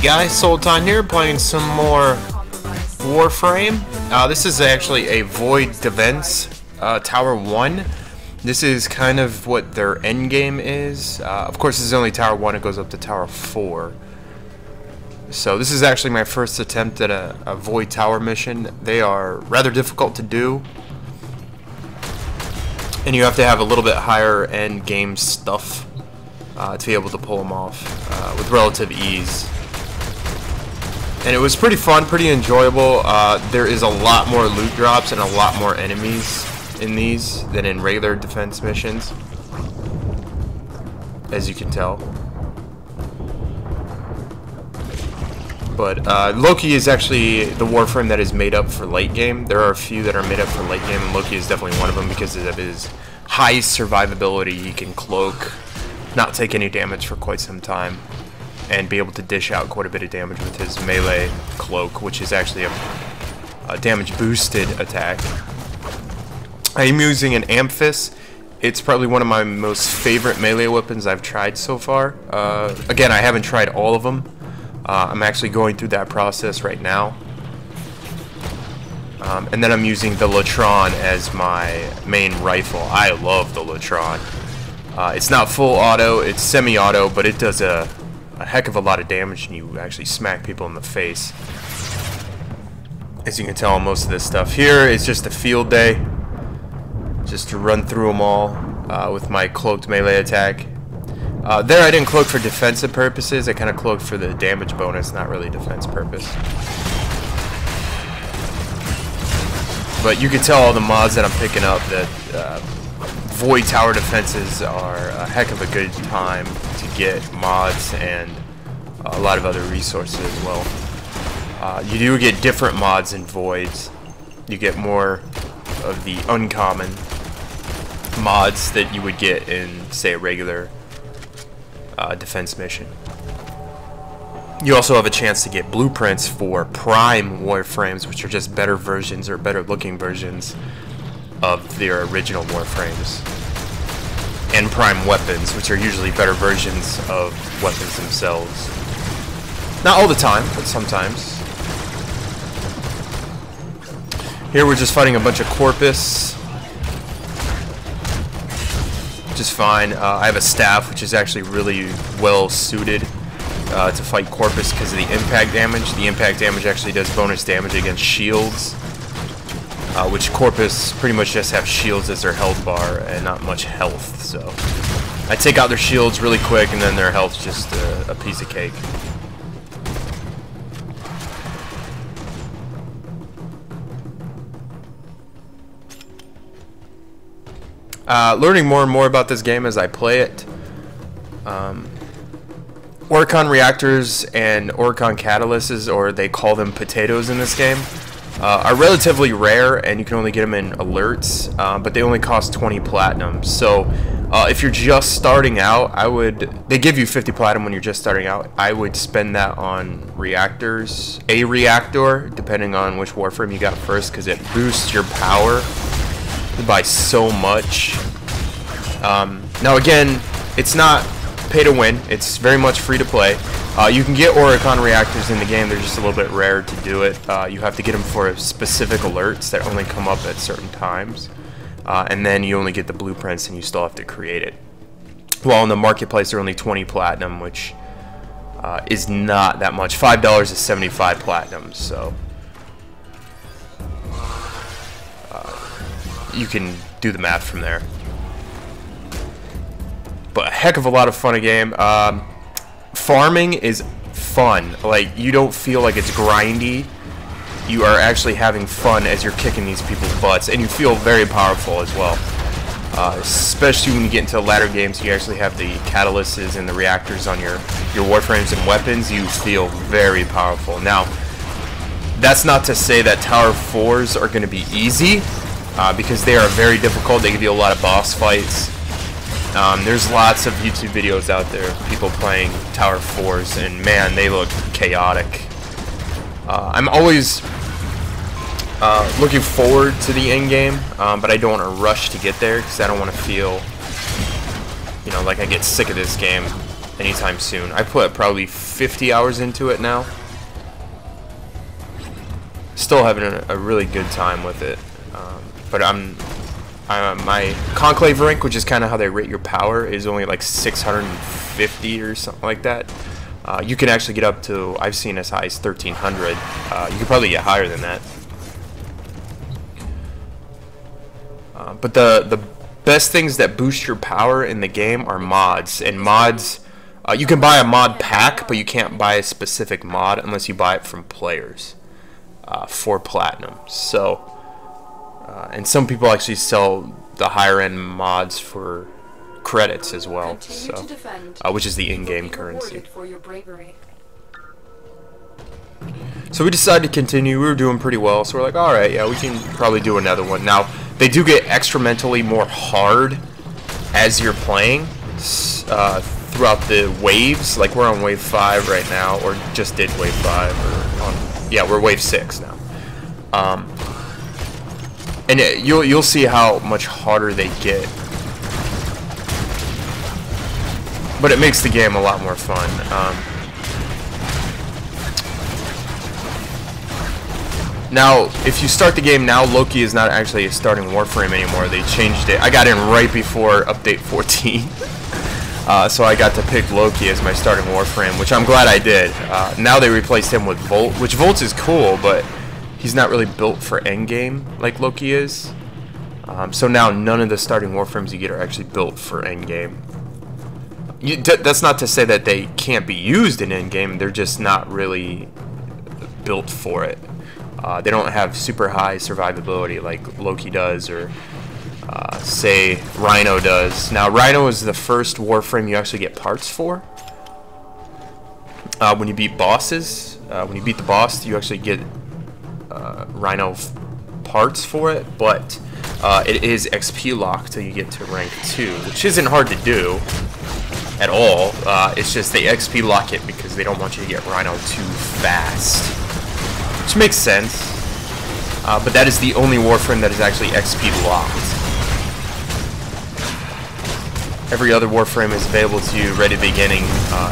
guys, Solitaun here, playing some more Warframe. This is actually a Void Defense Tower 1. This is kind of what their end game is. Of course, this is only Tower 1, it goes up to Tower 4. So this is actually my first attempt at a Void Tower mission. They are rather difficult to do, and you have to have a little bit higher end game stuff to be able to pull them off with relative ease. And it was pretty fun, pretty enjoyable. There is a lot more loot drops and a lot more enemies in these than in regular defense missions, as you can tell. But Loki is actually the Warframe that is made up for late game. There are a few that are made up for late game, and Loki is definitely one of them because of his high survivability. He can cloak, not take any damage for quite some time, and be able to dish out quite a bit of damage with his melee cloak, which is actually a damage boosted attack. I am using an Amphis. It's probably one of my most favorite melee weapons I've tried so far. Again, I haven't tried all of them. I'm actually going through that process right now. And then I'm using the Latron as my main rifle. I love the Latron. It's not full auto, it's semi-auto, but it does a heck of a lot of damage, and you actually smack people in the face. As you can tell, most of this stuff here is just a field day, just to run through them all with my cloaked melee attack. There I didn't cloak for defensive purposes, I kind of cloaked for the damage bonus, not really defense purpose. But you can tell all the mods that I'm picking up that Void Tower defenses are a heck of a good time to get mods and a lot of other resources as well. You do get different mods in Voids. You get more of the uncommon mods that you would get in, say, a regular defense mission. You also have a chance to get blueprints for Prime Warframes, which are just better versions or better looking versions of their original Warframes, and Prime weapons, which are usually better versions of weapons themselves. Not all the time, but sometimes. Here we're just fighting a bunch of Corpus, which is fine. I have a staff, which is actually really well suited to fight Corpus because of the impact damage. The impact damage actually does bonus damage against shields, which Corpus pretty much just have shields as their health bar and not much health. So I take out their shields really quick, and then their health's just a piece of cake. Learning more and more about this game as I play it. Oricon reactors and Oricon catalysts, or they call them potatoes in this game, are relatively rare, and you can only get them in alerts, but they only cost 20 platinum. So if you're just starting out, they give you 50 platinum when you're just starting out. I would spend that on reactors, a reactor, depending on which Warframe you got first, because it boosts your power by so much. Now again, it's not pay to win, it's very much free to play. You can get Oricon reactors in the game, they're just a little bit rare to do it. You have to get them for specific alerts that only come up at certain times, and then you only get the blueprints and you still have to create it. While in the marketplace they're only 20 platinum, which is not that much. $5 is 75 platinum, so you can do the math from there. But a heck of a lot of fun a game. Farming is fun. Like, you don't feel like it's grindy. You are actually having fun as you're kicking these people's butts, and you feel very powerful as well. Especially when you get into the latter games, you actually have the catalysts and the reactors on your Warframes and weapons. You feel very powerful. Now, that's not to say that Tower 4s are going to be easy, because they are very difficult. They give you a lot of boss fights. There's lots of YouTube videos out there of people playing Tower 4s, and man, they look chaotic. I'm always looking forward to the end game, but I don't want to rush to get there because I don't want to feel, like I get sick of this game anytime soon. I put probably 50 hours into it now. Still having a really good time with it. But my Conclave rank, which is kind of how they rate your power, is only like 650 or something like that. You can actually get up to, I've seen as high as 1300. You could probably get higher than that. But the best things that boost your power in the game are mods. And mods, you can buy a mod pack, but you can't buy a specific mod unless you buy it from players for platinum. So, and some people actually sell the higher end mods for credits as well, so, which is the in-game currency. So we decided to continue. We were doing pretty well, so we're like, alright, yeah, we can probably do another one. Now, they do get extramentally more hard as you're playing throughout the waves. Like, we're on wave 5 right now, or just did wave 5, or on, yeah, we're wave 6 now. And you'll see how much harder they get. But it makes the game a lot more fun. Now, if you start the game now, Loki is not actually a starting Warframe anymore. They changed it. I got in right before update 14. So I got to pick Loki as my starting Warframe, which I'm glad I did. Now they replaced him with Volt, which Volt is cool, but he's not really built for endgame like Loki is. So now none of the starting Warframes you get are actually built for endgame. That's not to say that they can't be used in endgame, they're just not really built for it. They don't have super high survivability like Loki does, or say Rhino does. Now Rhino is the first Warframe you actually get parts for. When you beat bosses, when you beat the boss, you actually get Rhino parts for it, but it is XP locked till you get to rank 2, which isn't hard to do at all. It's just they XP lock it because they don't want you to get Rhino too fast, which makes sense. But that is the only Warframe that is actually XP locked. Every other Warframe is available to you right at the beginning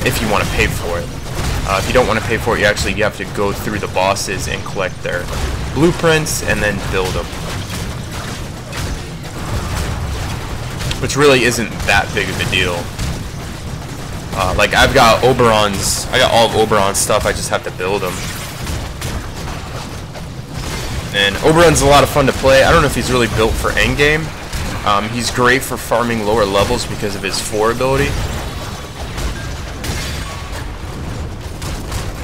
if you want to pay for it. If you don't want to pay for it, you have to go through the bosses and collect their blueprints and then build them. Which really isn't that big of a deal. Like I got all of Oberon's stuff, I just have to build them. And Oberon's a lot of fun to play. I don't know if he's really built for endgame. He's great for farming lower levels because of his 4 ability.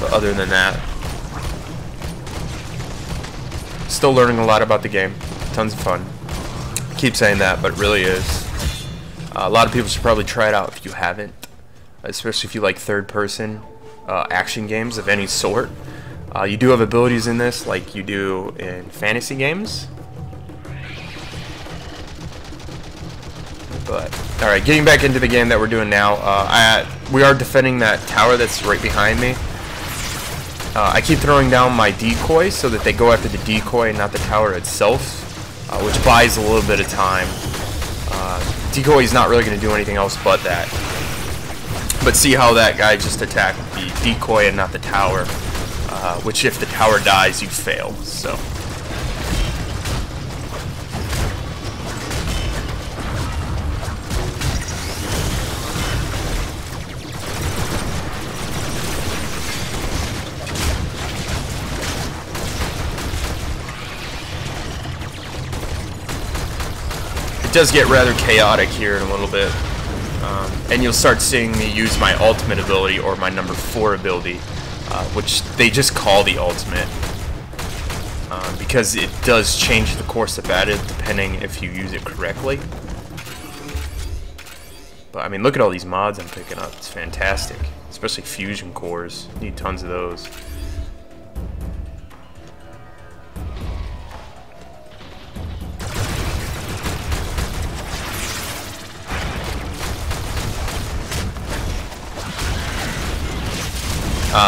But other than that, still learning a lot about the game. Tons of fun. I keep saying that, but it really is. A lot of people should probably try it out if you haven't, especially if you like third-person action games of any sort. You do have abilities in this like you do in fantasy games. But alright, getting back into the game that we're doing now, we are defending that tower that's right behind me. I keep throwing down my decoy so that they go after the decoy and not the tower itself, which buys a little bit of time. Decoy is not really going to do anything else but that. But see how that guy just attacked the decoy and not the tower, which if the tower dies, you fail. So. It does get rather chaotic here in a little bit, and you'll start seeing me use my ultimate ability or my number 4 ability, which they just call the ultimate, because it does change the course of battle depending if you use it correctly. But I mean, look at all these mods I'm picking up. It's fantastic, especially fusion cores. Need tons of those.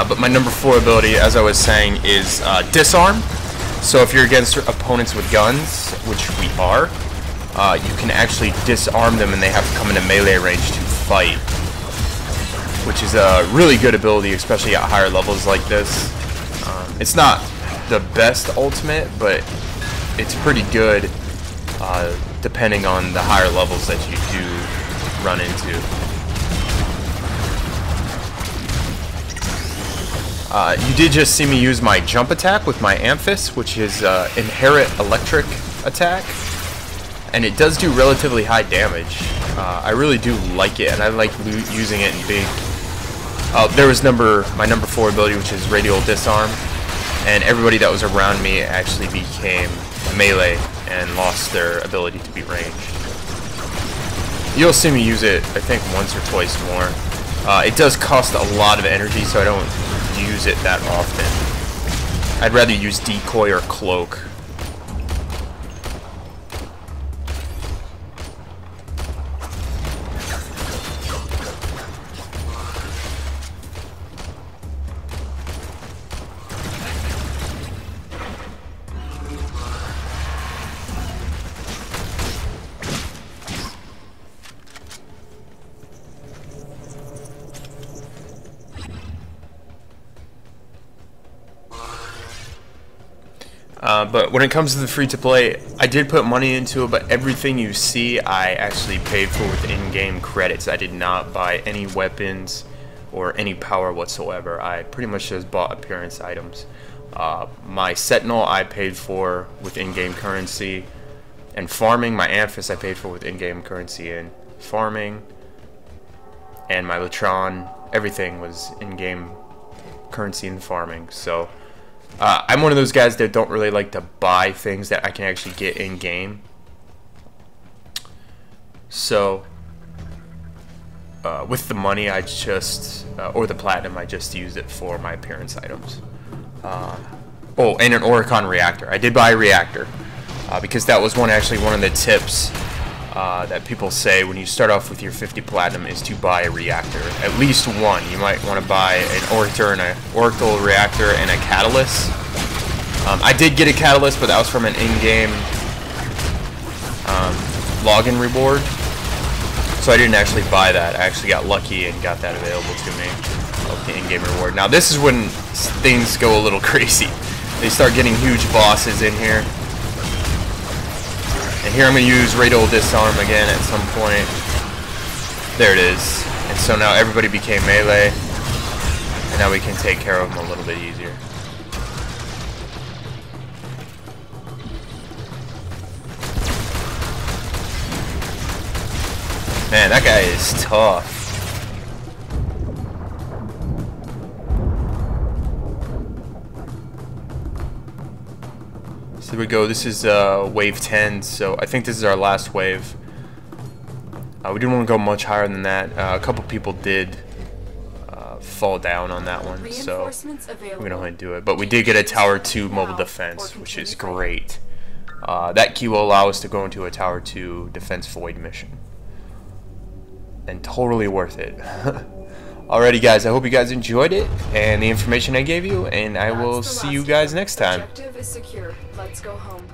But my number 4 ability, as I was saying, is disarm. So if you're against opponents with guns, which we are, you can actually disarm them and they have to come into melee range to fight, which is a really good ability, especially at higher levels like this. It's not the best ultimate, but it's pretty good depending on the higher levels that you do run into. You did just see me use my jump attack with my Amphis, which is inherent electric attack, and it does do relatively high damage. I really do like it, and I like using it in big. There was my number 4 ability, which is radial disarm, and everybody that was around me actually became melee and lost their ability to be ranged. You'll see me use it, I think, once or twice more. It does cost a lot of energy, so I don't use it that often. I'd rather use decoy or cloak. But when it comes to the free-to-play, I did put money into it, but everything you see I actually paid for with in-game credits. I did not buy any weapons or any power whatsoever. I pretty much just bought appearance items. My Sentinel I paid for with in-game currency and farming. My Amphis I paid for with in-game currency and farming. And my Solitaun, everything was in-game currency and farming. So I'm one of those guys that don't really like to buy things that I can actually get in-game. So, with the money, I just, or the platinum, I just used it for my appearance items. Oh, and an Oricon reactor. I did buy a reactor, because that was one of the tips that people say when you start off with your 50 platinum is to buy a reactor. At least one. You might want to buy an orator and orbital reactor and a catalyst. I did get a catalyst, but that was from an in-game login reward. So I didn't actually buy that. I actually got lucky and got that available to me of the in-game reward. Now this is when things go a little crazy. They start getting huge bosses in here. And here I'm going to use radial disarm again at some point. There it is. And so now everybody became melee. And now we can take care of them a little bit easier. Man, that guy is tough. So here we go. This is wave 10, so I think this is our last wave. We didn't want to go much higher than that. A couple people did fall down on that one, so we're going to do it. But we did get a Tower 2 mobile defense, which is great. That key will allow us to go into a Tower 2 defense void mission. And totally worth it. Alrighty guys, I hope you guys enjoyed it and the information I gave you, and I will see you guys next time. Objective is secure. Let's go home.